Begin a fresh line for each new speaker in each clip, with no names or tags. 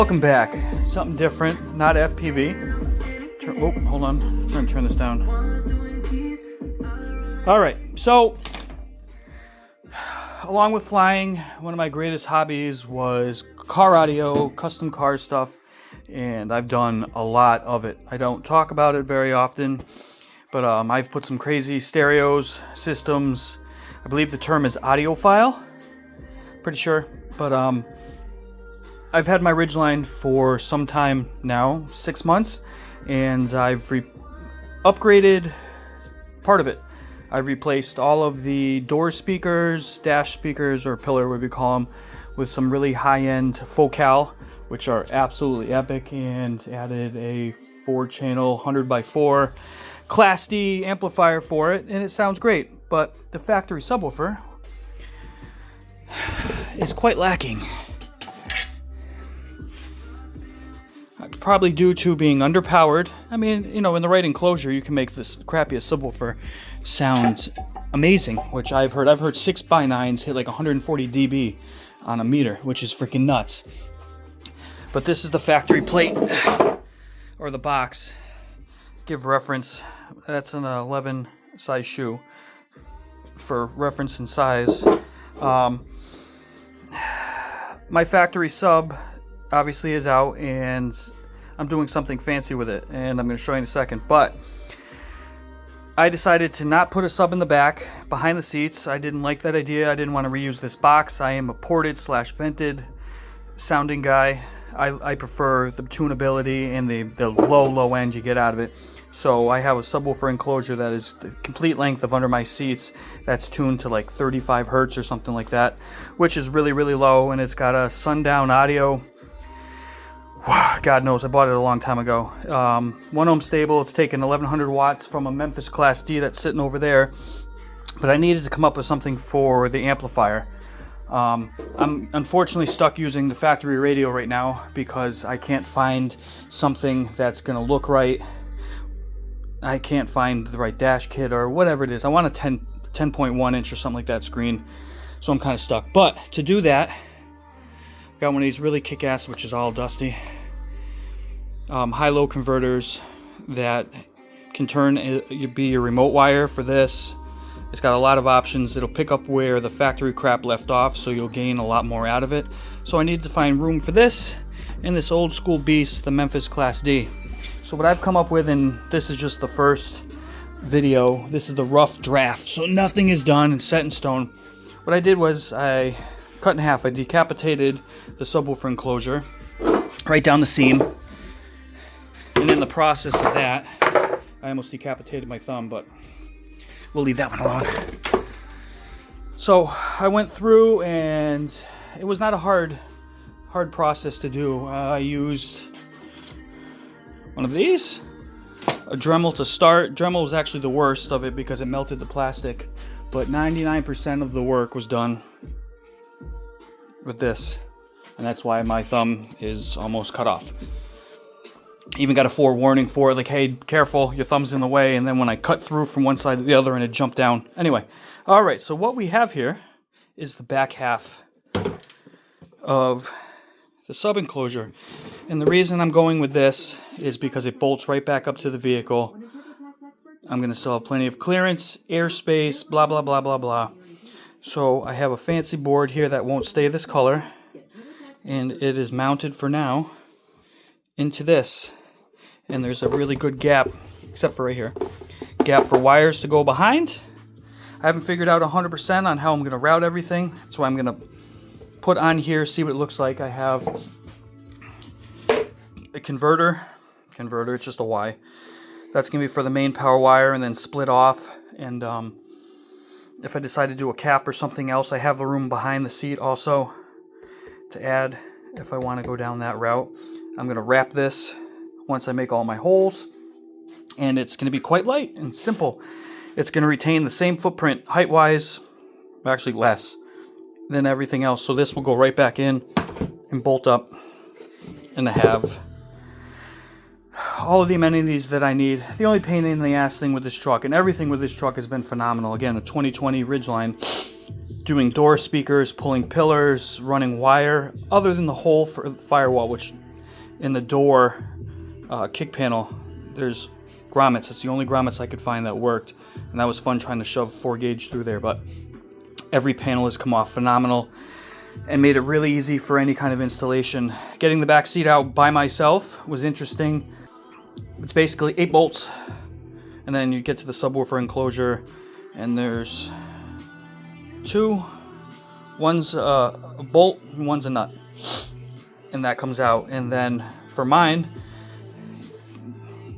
Welcome back. Something different, not FPV. Oh, hold on. I'm trying to turn this down. All right, so along with flying, one of my greatest hobbies was car audio, custom car stuff, and I've done a lot of it. I don't talk about it very often, but I've put some crazy stereos, systems. I believe the term is audiophile, pretty sure, but I've had my ridgeline for some time now, 6 months, and I've upgraded part of it. I've replaced all of the door speakers, dash speakers, or pillar, whatever you call them, with some really high-end focal, which are absolutely epic, and added a 4-channel 100x4 Class D amplifier for it, and it sounds great. But the factory subwoofer is quite lacking. Probably due to being underpowered. I mean, you know, in the right enclosure, you can make this crappiest subwoofer sound amazing, which I've heard 6x9s hit like 140 dB on a meter, which is freaking nuts. But this is the factory plate, or the box. Give reference, that's an 11 size shoe for reference and size. My factory sub obviously is out, and I'm doing something fancy with it, and I'm going to show you in a second. But I decided to not put a sub in the back behind the seats. I didn't like that idea. I didn't want to reuse this box. I am a ported / vented sounding guy. I prefer the tunability and the low end you get out of it. So I have a subwoofer enclosure that is the complete length of under my seats. That's tuned to like 35 hertz or something like that, which is really, really low, and it's got a sundown audio. God knows, I bought it a long time ago. 1 ohm stable. It's taken 1100 watts from a Memphis Class D that's sitting over there. But I needed to come up with something for the amplifier. I'm unfortunately stuck using the factory radio right now because I can't find something that's going to look right. I can't find the right dash kit or whatever it is. I want a 10.1 inch or something like that screen. So I'm kind of stuck. But to do that, got one of these really kick-ass, which is all dusty, high-low converters that can be your remote wire for this. It's got a lot of options. It'll pick up where the factory crap left off, so you'll gain a lot more out of it. So I need to find room for this and this old school beast, the Memphis Class D. So what I've come up with, and this is just the first video, this is the rough draft, so nothing is done and set in stone. What I did was I cut in half. I decapitated the subwoofer enclosure right down the seam, and in the process of that, I almost decapitated my thumb, but we'll leave that one alone. So I went through, and it was not a hard process to do. I used one of these, a Dremel to start. Dremel was actually the worst of it because it melted the plastic, but 99% of the work was done with this, and that's why my thumb is almost cut off. Even got a forewarning for it, like, hey, careful, your thumb's in the way. And then when I cut through from one side to the other, and it jumped down. Anyway, all right, so what we have here is the back half of the sub enclosure, and the reason I'm going with this is because it bolts right back up to the vehicle. I'm going to still have plenty of clearance, airspace, blah blah blah blah blah. So I have a fancy board here that won't stay this color, and it is mounted for now into this, and there's a really good gap, except for right here, gap for wires to go behind. I haven't figured out 100% on how I'm going to route everything, so I'm going to put on here, see what it looks like. I have a converter, it's just a Y. That's going to be for the main power wire, and then split off, and if I decide to do a cap or something else, I have the room behind the seat also to add if I want to go down that route. I'm going to wrap this once I make all my holes, and it's going to be quite light and simple. It's going to retain the same footprint height-wise, actually less than everything else. So this will go right back in and bolt up, and I have all of the amenities that I need. The only pain in the ass thing with this truck, and everything with this truck has been phenomenal. Again, a 2020 Ridgeline, doing door speakers, pulling pillars, running wire, other than the hole for the firewall, which in the door kick panel, there's grommets. It's the only grommets I could find that worked, and that was fun trying to shove 4 gauge through there, but every panel has come off phenomenal and made it really easy for any kind of installation. Getting the back seat out by myself was interesting. It's basically 8 bolts, and then you get to the subwoofer enclosure, and there's 2. One's a bolt and one's a nut, and that comes out. And then for mine,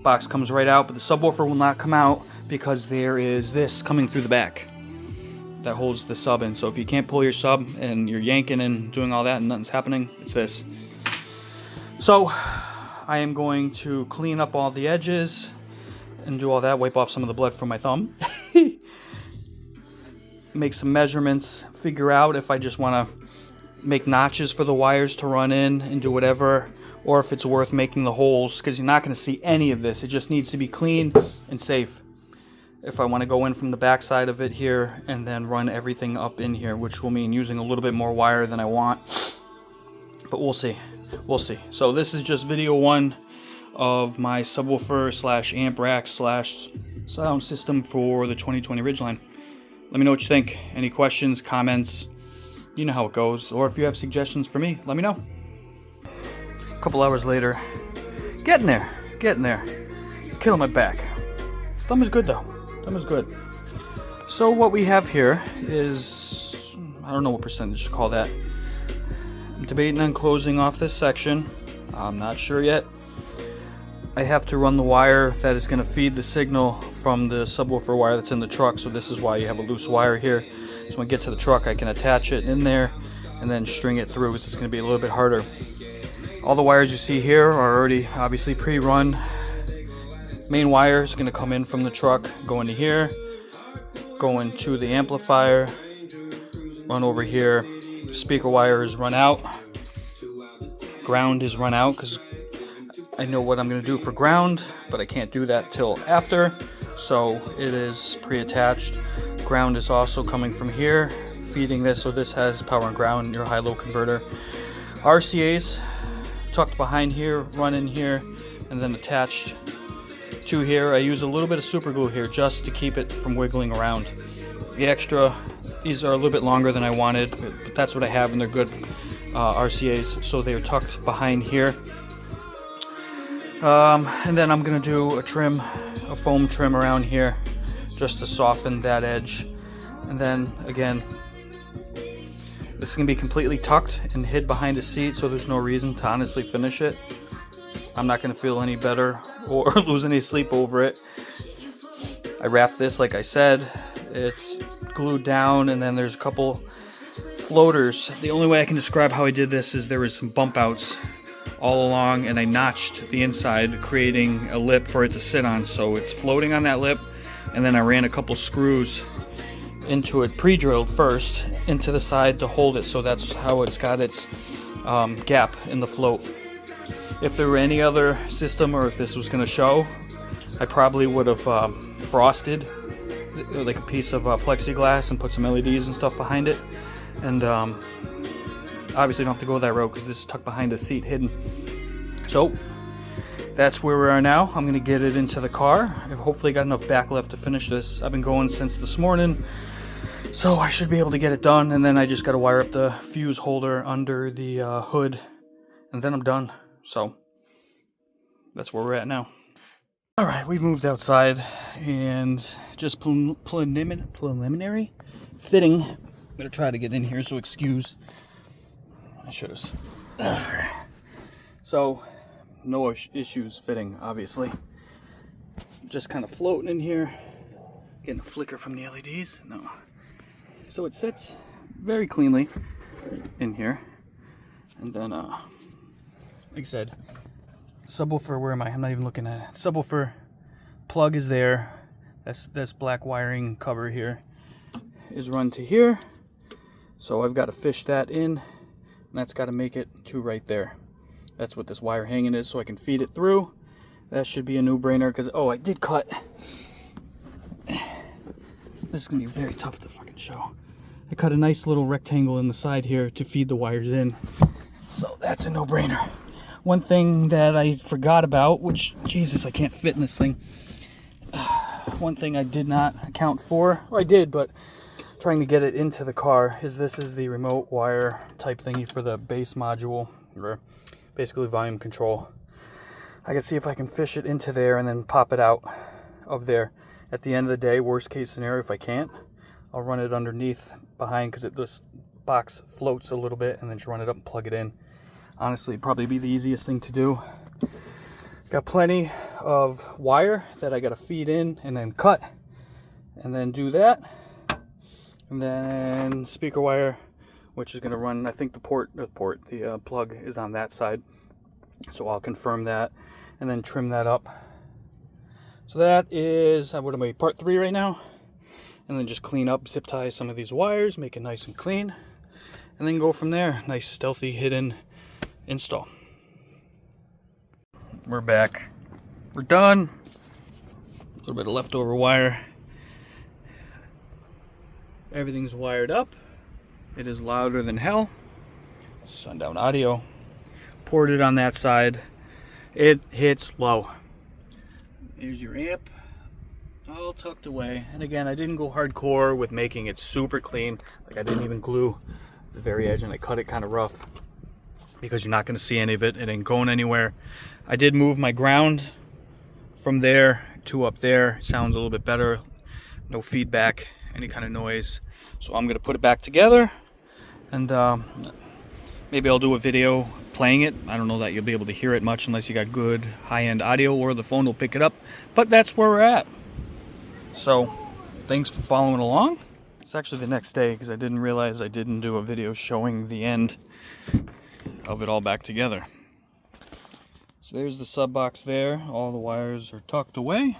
box comes right out, but the subwoofer will not come out because there is this coming through the back that holds the sub in. So if you can't pull your sub and you're yanking and doing all that and nothing's happening, it's this. So I am going to clean up all the edges and do all that, wipe off some of the blood from my thumb, make some measurements, figure out if I just want to make notches for the wires to run in and do whatever, or if it's worth making the holes, because you're not going to see any of this. It just needs to be clean and safe. If I want to go in from the back side of it here and then run everything up in here, which will mean using a little bit more wire than I want, but we'll see. We'll see. So this is just video 1 of my subwoofer slash amp rack slash sound system for the 2020 Ridgeline. Let me know what you think. Any questions, comments, you know how it goes. Or if you have suggestions for me, let me know. A couple hours later, getting there. It's killing my back. Thumb is good though. Thumb is good. So what we have here is, I don't know what percentage to call that. I'm debating on closing off this section. I'm not sure yet. I have to run the wire that is going to feed the signal from the subwoofer wire that's in the truck, so this is why you have a loose wire here. So when I get to the truck, I can attach it in there and then string it through, because it's going to be a little bit harder. All the wires you see here are already obviously pre-run. Main wire is going to come in from the truck, go into here, go into the amplifier, run over here. Speaker wire is run out. Ground is run out because I know what I'm going to do for ground, but I can't do that till after, so it is pre-attached. Ground is also coming from here, feeding this, so this has power and ground, your high-low converter. RCA's tucked behind here, run in here, and then attached to here. I use a little bit of super glue here just to keep it from wiggling around. The extra, these are a little bit longer than I wanted, but that's what I have, and they're good RCA's, so they're tucked behind here. And then I'm gonna do a foam trim around here just to soften that edge. And then again, this is gonna be completely tucked and hid behind a seat, so there's no reason to honestly finish it. I'm not gonna feel any better or lose any sleep over it. I wrapped this like I said. It's glued down, and then there's a couple floaters. The only way I can describe how I did this is there was some bump outs all along, and I notched the inside, creating a lip for it to sit on, so it's floating on that lip. And then I ran a couple screws into it, pre-drilled first, into the side to hold it, so that's how it's got its gap in the float. If there were any other system, or if this was going to show, I probably would have frosted like a piece of plexiglass and put some LEDs and stuff behind it. And obviously don't have to go that road because this is tucked behind a seat hidden. So that's where we are now. I'm gonna get it into the car. I've hopefully got enough back left to finish this. I've been going since this morning, so I should be able to get it done. And then I just got to wire up the fuse holder under the hood, and then I'm done. So that's where we're at now. All right, we've moved outside, and just preliminary fitting. I'm gonna try to get in here, so excuse. I should have. So, no issues fitting, obviously. Just kind of floating in here, getting a flicker from the LEDs. No. So it sits very cleanly in here, and then, like I said, subwoofer. Where am I? I'm not even looking at it. Subwoofer plug is there. This black wiring cover here is run to here. So I've got to fish that in, and that's got to make it to right there. That's what this wire hanging is, so I can feed it through. That should be a no-brainer, because, oh, I did cut. This is going to be very tough to fucking show. I cut a nice little rectangle in the side here to feed the wires in. So that's a no-brainer. One thing that I forgot about, which, Jesus, I can't fit in this thing. One thing I did not account for, or I did, but trying to get it into the car, is this is the remote wire type thingy for the bass module, or basically volume control. I can see if I can fish it into there and then pop it out of there. At the end of the day, worst case scenario, if I can't, I'll run it underneath behind, because this box floats a little bit, and then just run it up and plug it in. Honestly, it'd probably be the easiest thing to do. Got plenty of wire that I got to feed in and then cut, and then do that. And then speaker wire, which is going to run, I think the plug is on that side. So I'll confirm that and then trim that up. So that is, what am I, part 3 right now? And then just clean up, zip tie some of these wires, make it nice and clean, and then go from there. Nice stealthy hidden install. We're back. We're done. A little bit of leftover wire. Everything's wired up. It is louder than hell. Sundown audio. Poured it on that side. It hits low. Here's your amp, all tucked away. And again, I didn't go hardcore with making it super clean. Like, I didn't even glue the very edge, and I cut it kind of rough because you're not going to see any of it. It ain't going anywhere. I did move my ground from there to up there. Sounds a little bit better. No feedback, any kind of noise. So I'm going to put it back together, and maybe I'll do a video playing it. I don't know that you'll be able to hear it much unless you got good high-end audio, or the phone will pick it up. But that's where we're at. So thanks for following along. It's actually the next day, because I didn't realize I didn't do a video showing the end of it all back together. So there's the sub box there. All the wires are tucked away.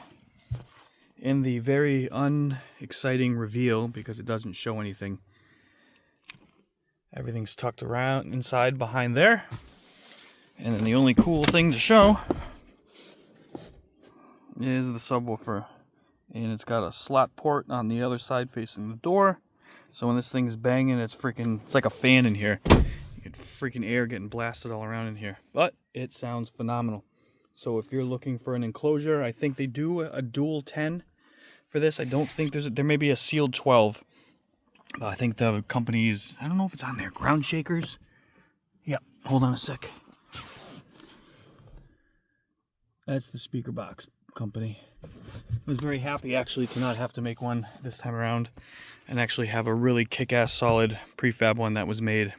In the very unexciting reveal, because it doesn't show anything, everything's tucked around inside behind there. And then the only cool thing to show is the subwoofer. And it's got a slot port on the other side facing the door. So when this thing's banging, it's like a fan in here. You get freaking air getting blasted all around in here. But it sounds phenomenal. So if you're looking for an enclosure, I think they do a dual 10 for this. I don't think there may be a sealed 12. I think the company's, I don't know if it's on there, Ground Shakers. Yep, hold on a sec. That's the speaker box company. I was very happy actually to not have to make one this time around, and actually have a really kick-ass solid prefab one that was made.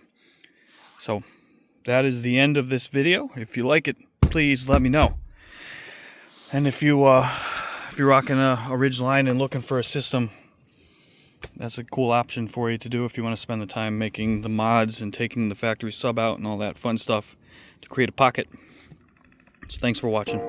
So that is the end of this video. If you like it, please let me know. And if you're rocking a ridgeline and looking for a system, that's a cool option for you to do if you want to spend the time making the mods and taking the factory sub out and all that fun stuff to create a pocket. So thanks for watching.